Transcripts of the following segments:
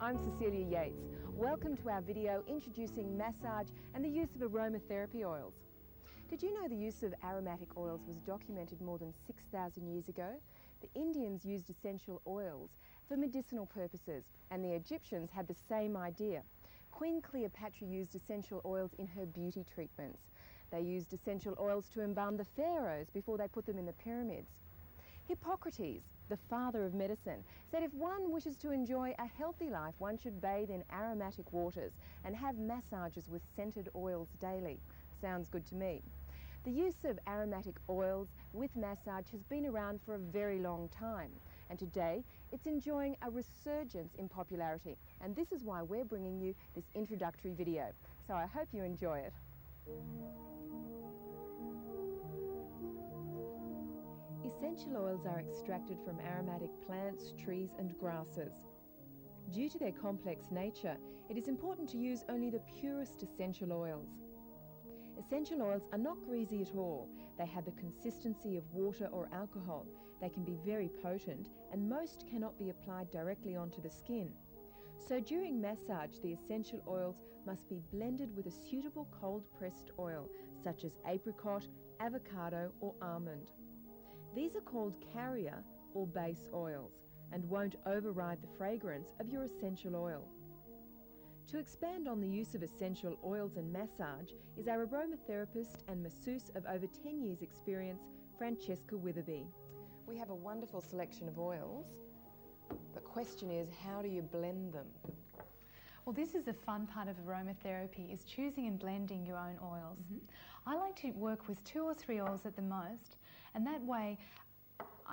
I'm Cecilia Yates. Welcome to our video introducing massage and the use of aromatherapy oils. Did you know the use of aromatic oils was documented more than 6,000 years ago? The Indians used essential oils for medicinal purposes, and the Egyptians had the same idea. Queen Cleopatra used essential oils in her beauty treatments. They used essential oils to embalm the pharaohs before they put them in the pyramids. Hippocrates, the father of medicine, said if one wishes to enjoy a healthy life, one should bathe in aromatic waters and have massages with scented oils daily. Sounds good to me. The use of aromatic oils with massage has been around for a very long time, and today it's enjoying a resurgence in popularity, and this is why we're bringing you this introductory video. So I hope you enjoy it. Essential oils are extracted from aromatic plants, trees and grasses. Due to their complex nature, it is important to use only the purest essential oils. Essential oils are not greasy at all. They have the consistency of water or alcohol. They can be very potent, and most cannot be applied directly onto the skin. So during massage, the essential oils must be blended with a suitable cold-pressed oil, such as apricot, avocado or almond. These are called carrier or base oils and won't override the fragrance of your essential oil. To expand on the use of essential oils and massage is our aromatherapist and masseuse of over 10 years experience, Francesca Witherby. We have a wonderful selection of oils. The question is, how do you blend them? Well, this is the fun part of aromatherapy, is choosing and blending your own oils. I like to work with 2 or 3 oils at the most, and that way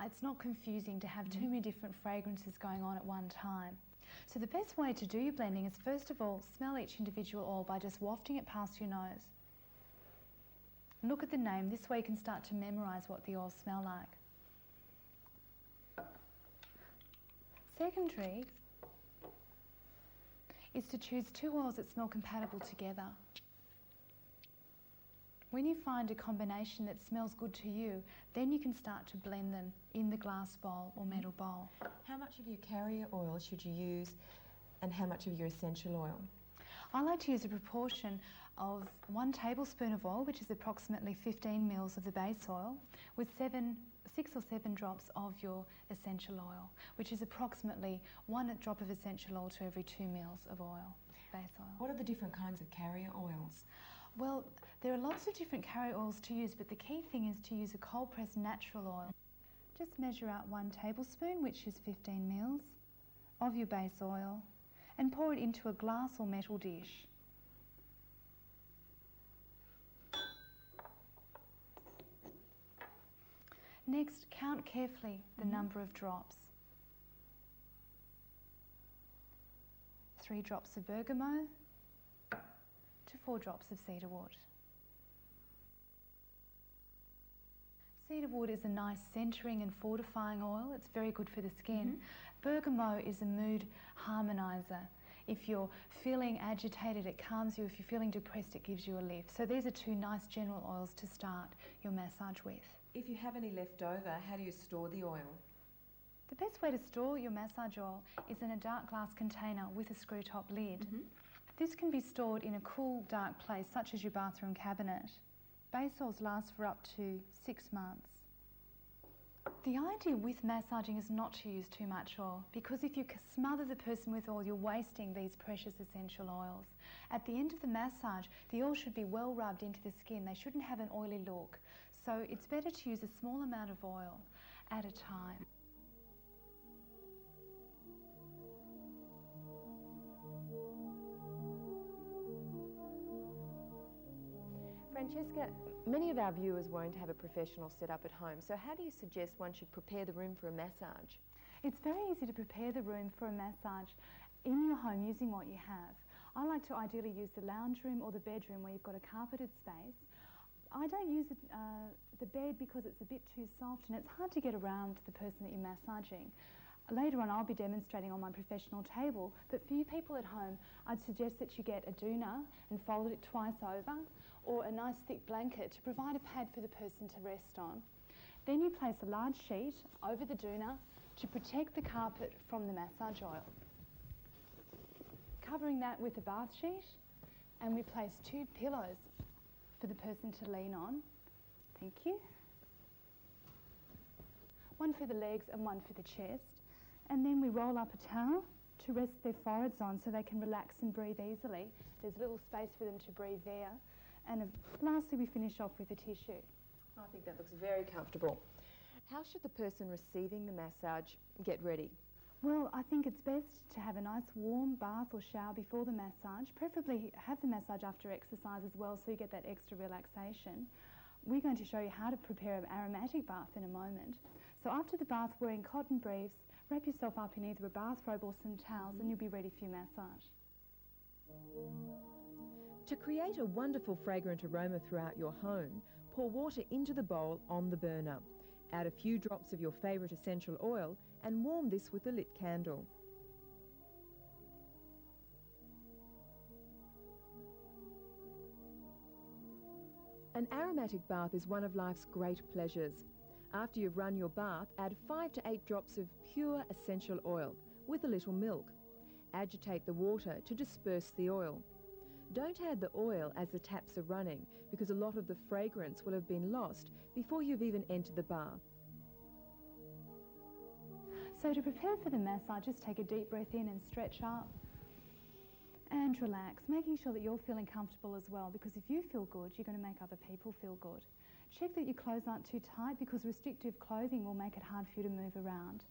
it's not confusing to have too many different fragrances going on at one time. So the best way to do your blending is, first of all, smell each individual oil by just wafting it past your nose. Look at the name, this way you can start to memorize what the oils smell like. Secondary is to choose 2 oils that smell compatible together. When you find a combination that smells good to you, then you can start to blend them in the glass bowl or metal bowl. How much of your carrier oil should you use, and how much of your essential oil? I like to use a proportion of 1 tablespoon of oil, which is approximately 15 mils of the base oil, with 6 or 7 drops of your essential oil, which is approximately 1 drop of essential oil to every 2 mils of oil, base oil. What are the different kinds of carrier oils? Well, there are lots of different carrier oils to use, but the key thing is to use a cold-pressed natural oil. Just measure out 1 tablespoon, which is 15 mils, of your base oil, and pour it into a glass or metal dish. Next, count carefully the number of drops. 3 drops of bergamot to 4 drops of cedarwood. Cedarwood is a nice centering and fortifying oil. It's very good for the skin. Bergamot is a mood harmonizer. If you're feeling agitated, it calms you. If you're feeling depressed, it gives you a lift. So these are 2 nice general oils to start your massage with. If you have any left over, how do you store the oil? The best way to store your massage oil is in a dark glass container with a screw top lid. This can be stored in a cool, dark place, such as your bathroom cabinet. Base oils last for up to 6 months. The idea with massaging is not to use too much oil, because if you smother the person with oil, you're wasting these precious essential oils. At the end of the massage, the oil should be well rubbed into the skin. They shouldn't have an oily look. So it's better to use a small amount of oil at a time. Francesca, many of our viewers won't have a professional set up at home, so how do you suggest one should prepare the room for a massage? It's very easy to prepare the room for a massage in your home using what you have. I like to ideally use the lounge room or the bedroom where you've got a carpeted space. I don't use the bed because it's a bit too soft and it's hard to get around the person that you're massaging. Later on I'll be demonstrating on my professional table, but for you people at home, I'd suggest that you get a doona and fold it twice over, or a nice thick blanket to provide a pad for the person to rest on. Then you place a large sheet over the doona to protect the carpet from the massage oil. covering that with a bath sheet, and we place 2 pillows for the person to lean on. Thank you. One for the legs and one for the chest. And then we roll up a towel to rest their foreheads on so they can relax and breathe easily. There's a little space for them to breathe there. And lastly, we finish off with a tissue. I think that looks very comfortable. How should the person receiving the massage get ready? Well, I think it's best to have a nice warm bath or shower before the massage. Preferably have the massage after exercise as well, so you get that extra relaxation. We're going to show you how to prepare an aromatic bath in a moment. So after the bath, wearing cotton briefs, wrap yourself up in either a bathrobe or some towels and you'll be ready for your massage. To create a wonderful fragrant aroma throughout your home, pour water into the bowl on the burner. Add a few drops of your favourite essential oil and warm this with a lit candle. An aromatic bath is one of life's great pleasures. After you've run your bath, add 5 to 8 drops of pure essential oil with a little milk. Agitate the water to disperse the oil. Don't add the oil as the taps are running because a lot of the fragrance will have been lost before you've even entered the bath. So to prepare for the massage, just take a deep breath in and stretch up and relax, making sure that you're feeling comfortable as well, because if you feel good, you're going to make other people feel good. Check that your clothes aren't too tight, because restrictive clothing will make it hard for you to move around.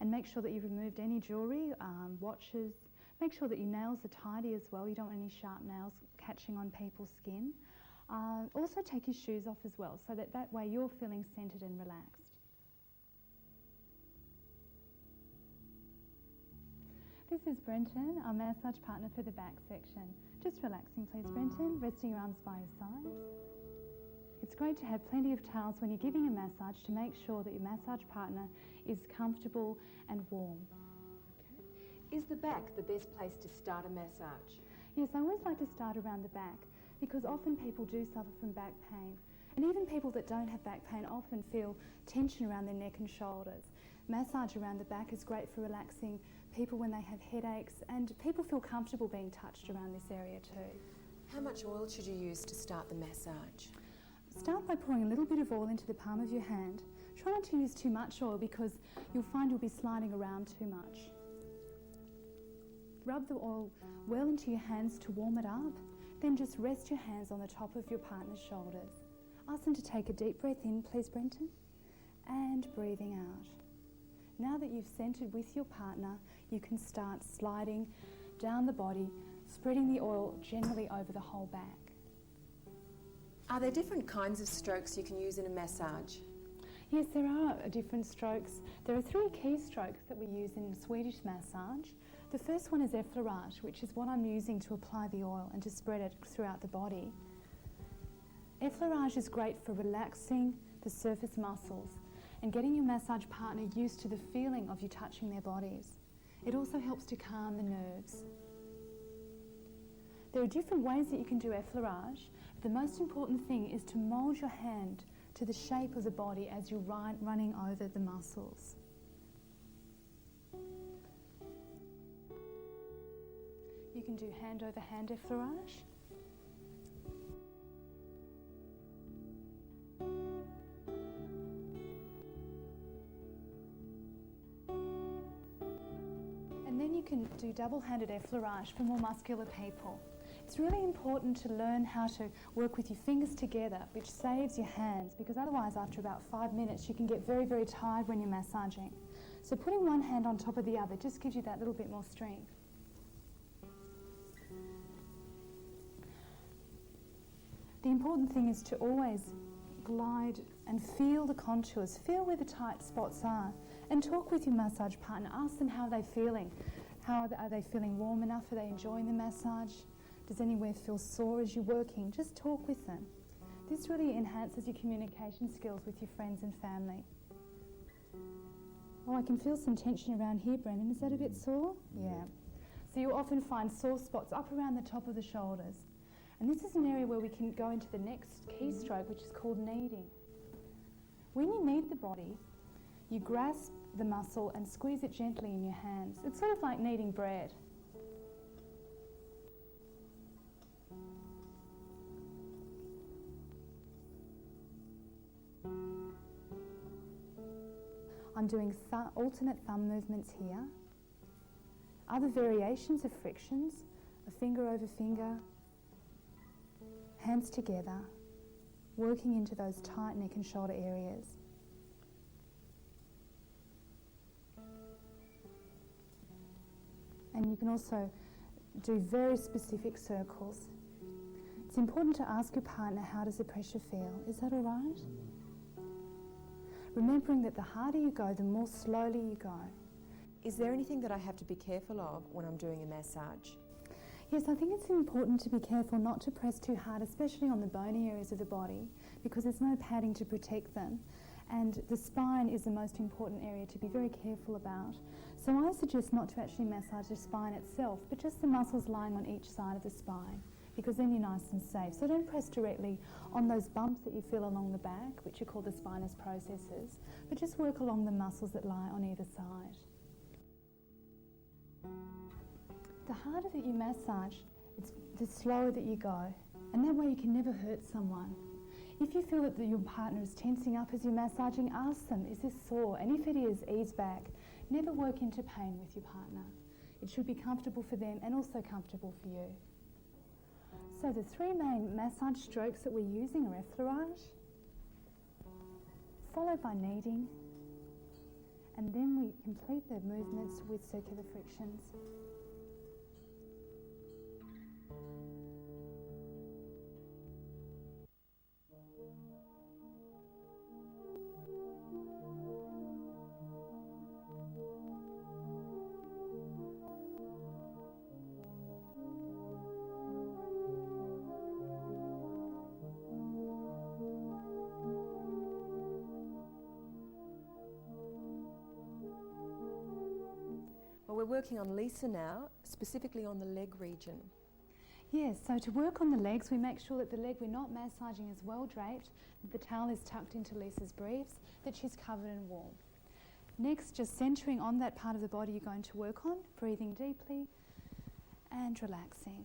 And make sure that you've removed any jewellery, watches. Make sure that your nails are tidy as well. You don't want any sharp nails catching on people's skin. Also take your shoes off as well, so that way you're feeling centred and relaxed. This is Brenton, our massage partner for the back section. Just relaxing please, Brenton, resting your arms by your sides. It's great to have plenty of towels when you're giving a massage to make sure that your massage partner is comfortable and warm. Okay. Is the back the best place to start a massage? Yes, I always like to start around the back, because often people do suffer from back pain. And even people that don't have back pain often feel tension around their neck and shoulders. Massage around the back is great for relaxing people when they have headaches, and people feel comfortable being touched around this area too. How much oil should you use to start the massage? Start by pouring a little bit of oil into the palm of your hand. Try not to use too much oil because you'll find you'll be sliding around too much. Rub the oil well into your hands to warm it up, then just rest your hands on the top of your partner's shoulders. Ask them to take a deep breath in, please, Brenton, and breathing out. Now that you've centred with your partner, you can start sliding down the body, spreading the oil generally over the whole back. Are there different kinds of strokes you can use in a massage? Yes, there are different strokes. There are 3 key strokes that we use in Swedish massage. The first one is effleurage, which is what I'm using to apply the oil and to spread it throughout the body. Effleurage is great for relaxing the surface muscles and getting your massage partner used to the feeling of you touching their bodies. It also helps to calm the nerves. There are different ways that you can do effleurage. The most important thing is to mould your hand to the shape of the body as you're running over the muscles. You can do hand over hand effleurage. And then you can do double-handed effleurage for more muscular people. It's really important to learn how to work with your fingers together, which saves your hands, because otherwise after about 5 minutes you can get very, very tired when you're massaging. So putting one hand on top of the other just gives you that little bit more strength. The important thing is to always glide and feel the contours, feel where the tight spots are, and talk with your massage partner. Ask them how they're feeling. Are they feeling warm enough? Are they enjoying the massage? Does anywhere feel sore as you're working? Just talk with them. This really enhances your communication skills with your friends and family. Oh, I can feel some tension around here, Brendan. Is that a bit sore? Yeah. So you'll often find sore spots up around the top of the shoulders. And this is an area where we can go into the next key stroke, which is called kneading. When you knead the body, you grasp the muscle and squeeze it gently in your hands. It's sort of like kneading bread. I'm doing alternate thumb movements here. Other variations of frictions, a finger over finger, hands together, working into those tight neck and shoulder areas. And you can also do very specific circles. It's important to ask your partner, how does the pressure feel? Is that all right? Remembering that the harder you go, the more slowly you go. Is there anything that I have to be careful of when I'm doing a massage? Yes, I think it's important to be careful not to press too hard, especially on the bony areas of the body, because there's no padding to protect them. And the spine is the most important area to be very careful about. So I suggest not to actually massage the spine itself, but just the muscles lying on each side of the spine, because then you're nice and safe. So don't press directly on those bumps that you feel along the back, which are called the spinous processes, but just work along the muscles that lie on either side. The harder that you massage, the slower that you go, and that way you can never hurt someone. If you feel that your partner is tensing up as you're massaging, ask them, is this sore? And if it is, ease back. Never work into pain with your partner. It should be comfortable for them and also comfortable for you. So the three main massage strokes that we're using are effleurage, followed by kneading, and then we complete the movements with circular frictions. Well, we're working on Lisa now, specifically on the leg region. Yes, so to work on the legs, we make sure that the leg we're not massaging is well draped, that the towel is tucked into Lisa's briefs, that she's covered and warm. Next, just centering on that part of the body you're going to work on, breathing deeply and relaxing.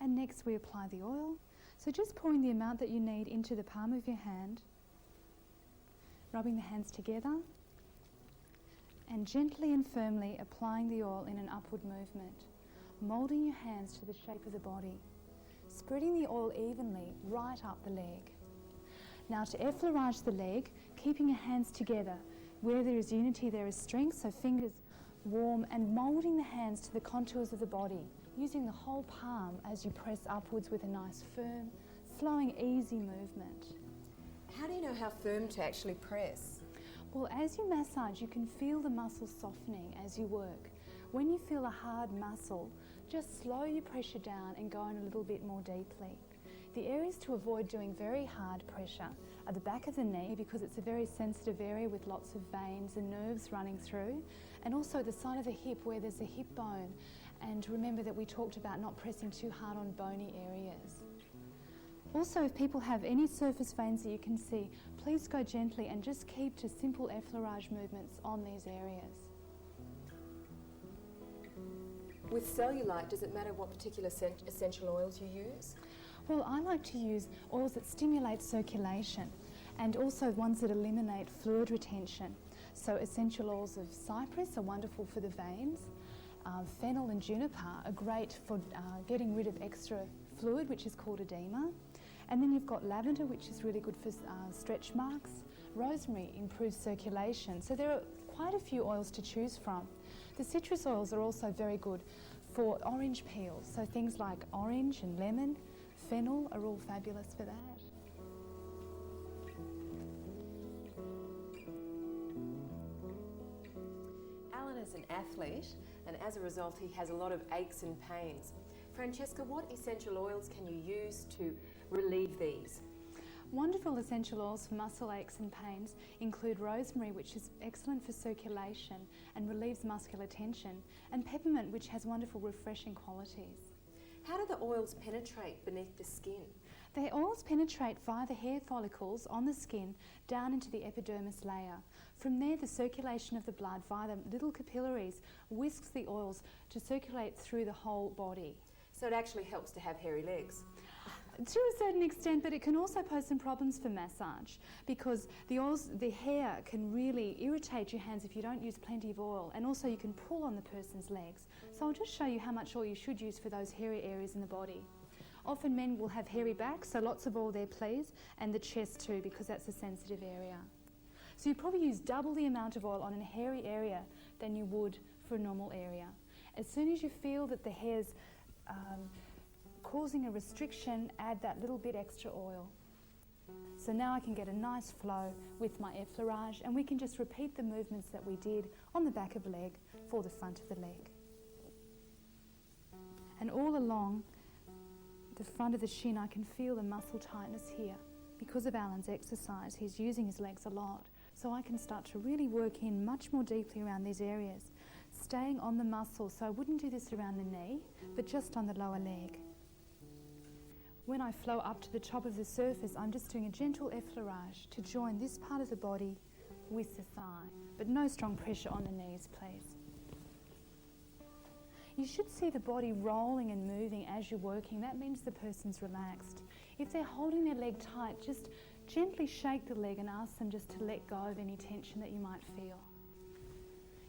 And next we apply the oil. So just pouring the amount that you need into the palm of your hand, rubbing the hands together, and gently and firmly applying the oil in an upward movement, moulding your hands to the shape of the body, spreading the oil evenly right up the leg. Now to effleurage the leg, keeping your hands together. Where there is unity, there is strength, so fingers warm, and moulding the hands to the contours of the body, using the whole palm as you press upwards with a nice firm, flowing, easy movement. How do you know how firm to actually press? Well, as you massage, you can feel the muscles softening as you work. When you feel a hard muscle, just slow your pressure down and go in a little bit more deeply. The areas to avoid doing very hard pressure are the back of the knee, because it's a very sensitive area with lots of veins and nerves running through, and also the side of the hip where there's a hip bone. And remember that we talked about not pressing too hard on bony areas. Also, if people have any surface veins that you can see, please go gently and just keep to simple effleurage movements on these areas. With cellulite, does it matter what particular essential oils you use? Well, I like to use oils that stimulate circulation and also ones that eliminate fluid retention. So essential oils of cypress are wonderful for the veins. Fennel and juniper are great for getting rid of extra fluid, which is called edema. And then you've got lavender, which is really good for stretch marks. Rosemary improves circulation. So there are quite a few oils to choose from. The citrus oils are also very good for orange peels. So things like orange and lemon, fennel are all fabulous for that. Alan is an athlete, and as a result he has a lot of aches and pains. Francesca, what essential oils can you use to relieve these? Wonderful essential oils for muscle aches and pains include rosemary, which is excellent for circulation and relieves muscular tension, and peppermint, which has wonderful refreshing qualities. How do the oils penetrate beneath the skin? The oils penetrate via the hair follicles on the skin down into the epidermis layer. From there, the circulation of the blood via the little capillaries whisks the oils to circulate through the whole body. So it actually helps to have hairy legs? To a certain extent, but it can also pose some problems for massage because the hair can really irritate your hands if you don't use plenty of oil, and also you can pull on the person's legs. So I'll just show you how much oil you should use for those hairy areas in the body. Often men will have hairy backs, so lots of oil there please, and the chest too because that's a sensitive area. So you probably use double the amount of oil on a hairy area than you would for a normal area. As soon as you feel that the hair's causing a restriction, add that little bit extra oil. So now I can get a nice flow with my effleurage, and we can just repeat the movements that we did on the back of the leg for the front of the leg. And all along the front of the shin I can feel the muscle tightness here. Because of Alan's exercise, he's using his legs a lot, so I can start to really work in much more deeply around these areas, staying on the muscle. So I wouldn't do this around the knee, but just on the lower leg. When I flow up to the top of the surface, I'm just doing a gentle effleurage to join this part of the body with the thigh, but no strong pressure on the knees, please. You should see the body rolling and moving as you're working. That means the person's relaxed. If they're holding their leg tight, just gently shake the leg and ask them just to let go of any tension that you might feel.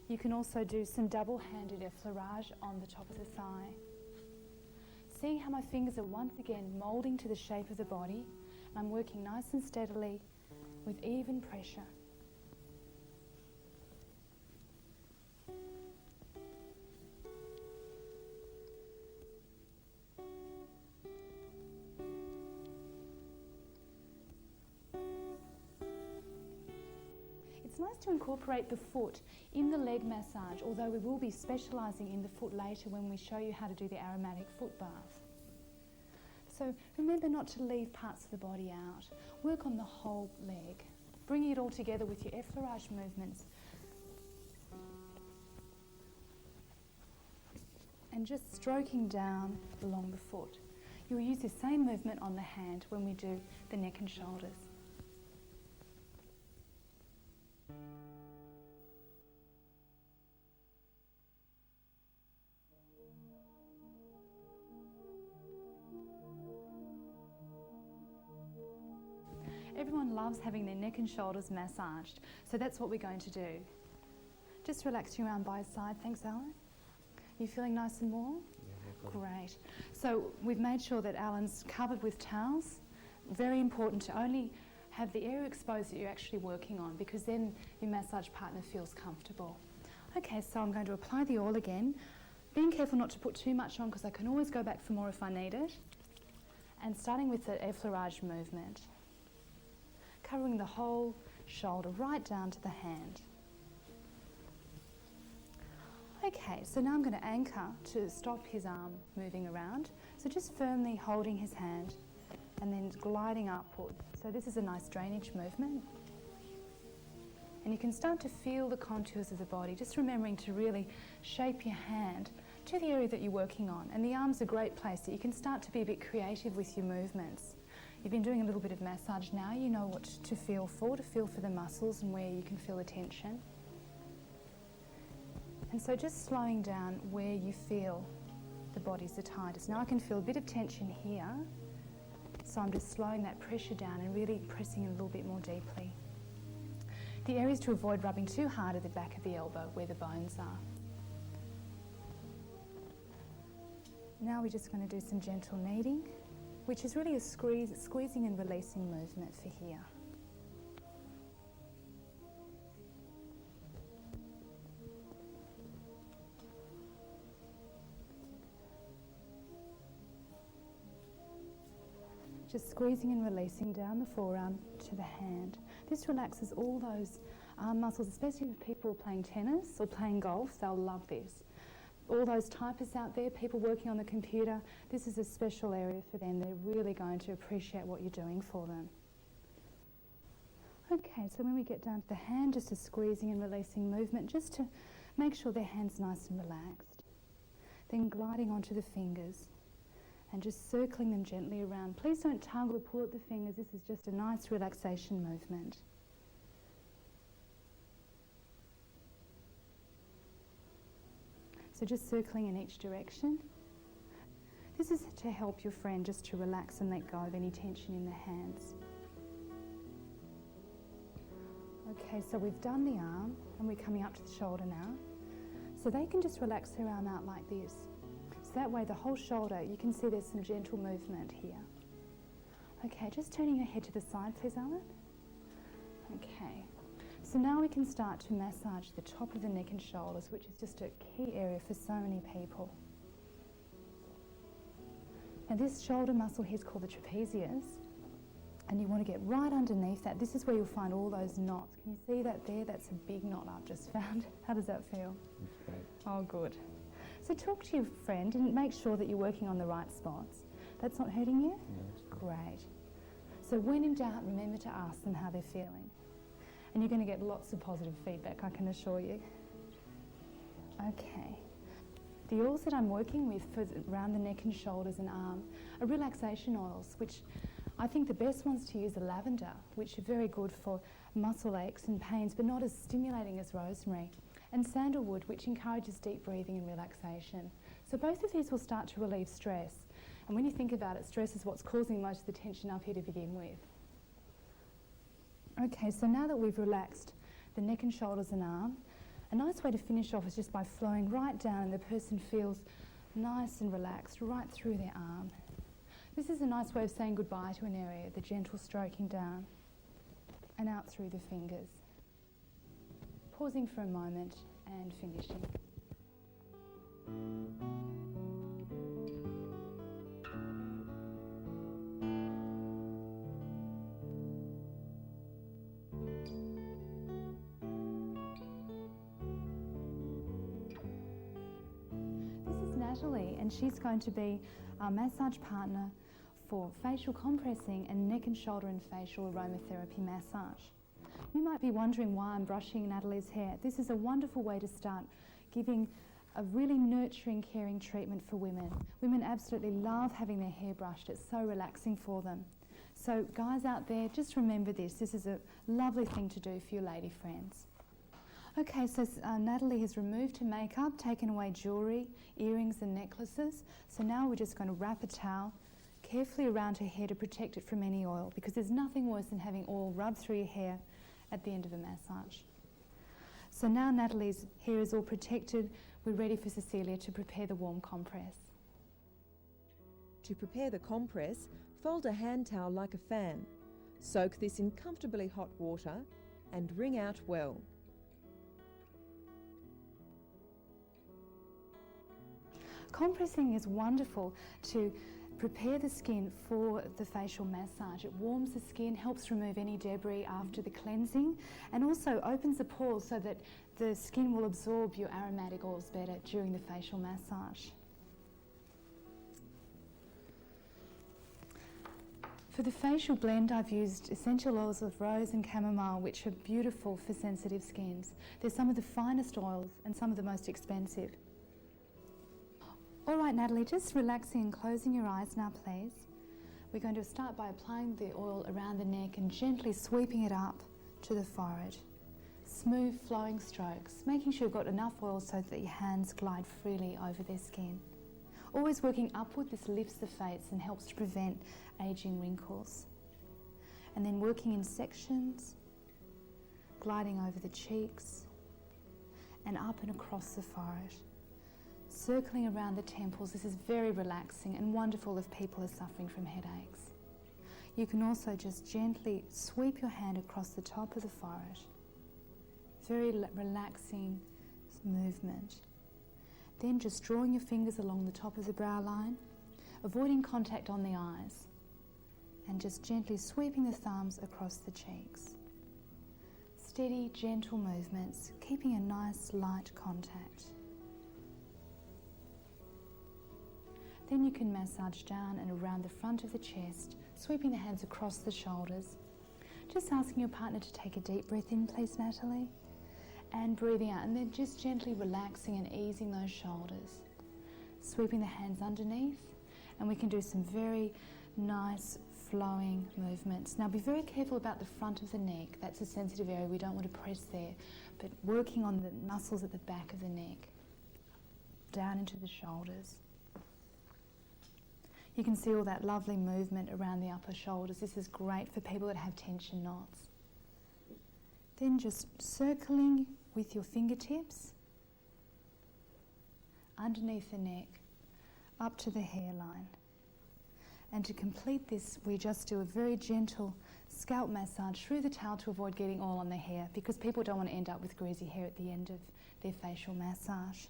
You can also do some double-handed effleurage on the top of the thigh. See how my fingers are once again moulding to the shape of the body, and I'm working nice and steadily with even pressure. It's nice to incorporate the foot in the leg massage, although we will be specialising in the foot later when we show you how to do the aromatic foot bath. So remember not to leave parts of the body out. Work on the whole leg, bringing it all together with your effleurage movements. And just stroking down along the foot. You'll use the same movement on the hand when we do the neck and shoulders. Everyone loves having their neck and shoulders massaged, so that's what we're going to do. Just relax your arm by his side. Thanks, Alan. You feeling nice and warm? Yeah, great. So we've made sure that Alan's covered with towels. Very important to only have the area exposed that you're actually working on, because then your massage partner feels comfortable. Okay, so I'm going to apply the oil again, being careful not to put too much on because I can always go back for more if I need it. And starting with the effleurage movement, covering the whole shoulder right down to the hand. Okay, so now I'm going to anchor to stop his arm moving around. So just firmly holding his hand and then gliding upward. So this is a nice drainage movement. And you can start to feel the contours of the body, just remembering to really shape your hand to the area that you're working on. And the arm's a great place that you can start to be a bit creative with your movements. You've been doing a little bit of massage now, you know what to feel for the muscles and where you can feel the tension. And so just slowing down where you feel the body's the tightest. Now I can feel a bit of tension here, so I'm just slowing that pressure down and really pressing it a little bit more deeply. The areas to avoid rubbing too hard at the back of the elbow where the bones are. Now we're just going to do some gentle kneading, which is really a squeezing and releasing movement for here. Just squeezing and releasing down the forearm to the hand. This relaxes all those arm muscles, especially for people playing tennis or playing golf. They'll love this. All those typists out there, people working on the computer, this is a special area for them. They're really going to appreciate what you're doing for them. Okay, so when we get down to the hand, just a squeezing and releasing movement, just to make sure their hand's nice and relaxed. Then gliding onto the fingers and just circling them gently around. Please don't tug or pull at the fingers. This is just a nice relaxation movement. So just circling in each direction. This is to help your friend just to relax and let go of any tension in the hands. Okay, so we've done the arm and we're coming up to the shoulder now. So they can just relax their arm out like this. So that way the whole shoulder, you can see there's some gentle movement here. Okay, just turning your head to the side, please, Alan. Okay, so now we can start to massage the top of the neck and shoulders, which is just a key area for so many people. Now this shoulder muscle here is called the trapezius, and you want to get right underneath that. This is where you'll find all those knots. Can you see that there? That's a big knot I've just found. How does that feel? That's great. Oh, good. So talk to your friend and make sure that you're working on the right spots. That's not hurting you? No, that's good. Great. So when in doubt, remember to ask them how they're feeling. And you're going to get lots of positive feedback, I can assure you. Okay. The oils that I'm working with for around the neck and shoulders and arm are relaxation oils, which I think the best ones to use are lavender, which are very good for muscle aches and pains, but not as stimulating as rosemary, and sandalwood, which encourages deep breathing and relaxation. So both of these will start to relieve stress. And when you think about it, stress is what's causing most of the tension up here to begin with. Okay, so now that we've relaxed the neck and shoulders and arm, a nice way to finish off is just by flowing right down and the person feels nice and relaxed right through their arm. This is a nice way of saying goodbye to an area, the gentle stroking down and out through the fingers. Pausing for a moment and finishing. And she's going to be our massage partner for facial compressing and neck and shoulder and facial aromatherapy massage. You might be wondering why I'm brushing Natalie's hair. This is a wonderful way to start giving a really nurturing, caring treatment for women. Women absolutely love having their hair brushed. It's so relaxing for them. So guys out there, just remember this. This is a lovely thing to do for your lady friends. Okay, so Natalie has removed her makeup, taken away jewellery, earrings and necklaces. So now we're just going to wrap a towel carefully around her hair to protect it from any oil, because there's nothing worse than having oil rubbed through your hair at the end of a massage. So now Natalie's hair is all protected, we're ready for Cecilia to prepare the warm compress. To prepare the compress, fold a hand towel like a fan. Soak this in comfortably hot water and wring out well. Compressing is wonderful to prepare the skin for the facial massage. It warms the skin, helps remove any debris after the cleansing, and also opens the pores so that the skin will absorb your aromatic oils better during the facial massage. For the facial blend, I've used essential oils of rose and chamomile, which are beautiful for sensitive skins. They're some of the finest oils and some of the most expensive. All right, Natalie, just relaxing and closing your eyes now, please. We're going to start by applying the oil around the neck and gently sweeping it up to the forehead. Smooth flowing strokes, making sure you've got enough oil so that your hands glide freely over their skin. Always working upward, this lifts the face and helps to prevent aging wrinkles. And then working in sections, gliding over the cheeks and up and across the forehead. Circling around the temples. This is very relaxing and wonderful if people are suffering from headaches. You can also just gently sweep your hand across the top of the forehead. Very relaxing movement. Then just drawing your fingers along the top of the brow line, avoiding contact on the eyes, and just gently sweeping the thumbs across the cheeks. Steady, gentle movements, keeping a nice light contact. Then you can massage down and around the front of the chest, sweeping the hands across the shoulders. Just asking your partner to take a deep breath in, please, Natalie, and breathing out, and then just gently relaxing and easing those shoulders. Sweeping the hands underneath, and we can do some very nice flowing movements. Now be very careful about the front of the neck. That's a sensitive area, we don't want to press there, but working on the muscles at the back of the neck, down into the shoulders. You can see all that lovely movement around the upper shoulders. This is great for people that have tension knots. Then just circling with your fingertips underneath the neck, up to the hairline. And to complete this, we just do a very gentle scalp massage through the towel to avoid getting oil on the hair, because people don't want to end up with greasy hair at the end of their facial massage.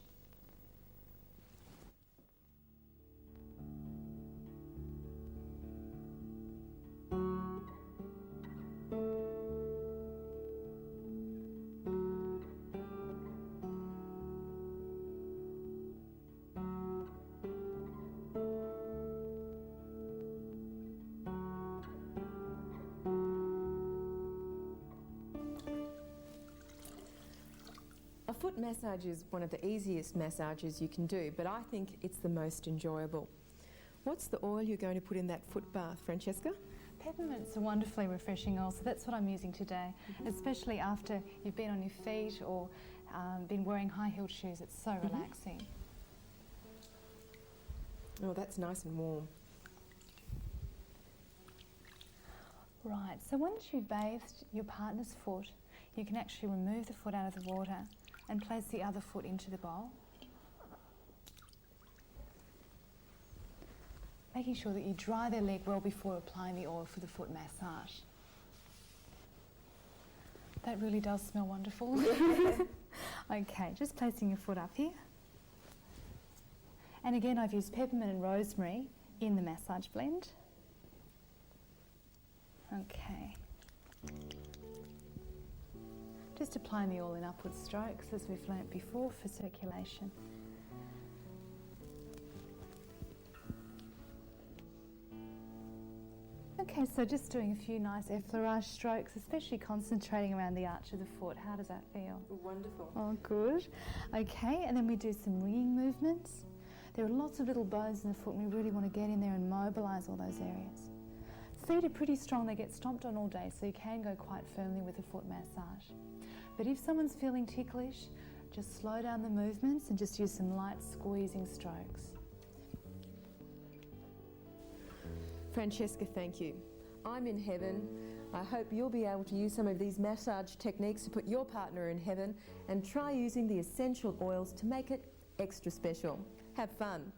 A foot massage is one of the easiest massages you can do, but I think it's the most enjoyable. What's the oil you're going to put in that foot bath, Francesca? Peppermint's a wonderfully refreshing oil, so that's what I'm using today, especially after you've been on your feet or been wearing high-heeled shoes. It's so relaxing. Oh, that's nice and warm. Right, so once you've bathed your partner's foot, you can actually remove the foot out of the water and place the other foot into the bowl. Making sure that you dry their leg well before applying the oil for the foot massage. That really does smell wonderful. Okay, just placing your foot up here. And again, I've used peppermint and rosemary in the massage blend. Okay. Just applying the oil in upward strokes as we've learnt before for circulation. Okay, so just doing a few nice effleurage strokes, especially concentrating around the arch of the foot. How does that feel? Wonderful. Oh, good. Okay, and then we do some ringing movements. There are lots of little bones in the foot and we really want to get in there and mobilise all those areas. Feet are pretty strong, they get stomped on all day, so you can go quite firmly with a foot massage. But if someone's feeling ticklish, just slow down the movements and just use some light squeezing strokes. Francesca, thank you. I'm in heaven. I hope you'll be able to use some of these massage techniques to put your partner in heaven, and try using the essential oils to make it extra special. Have fun.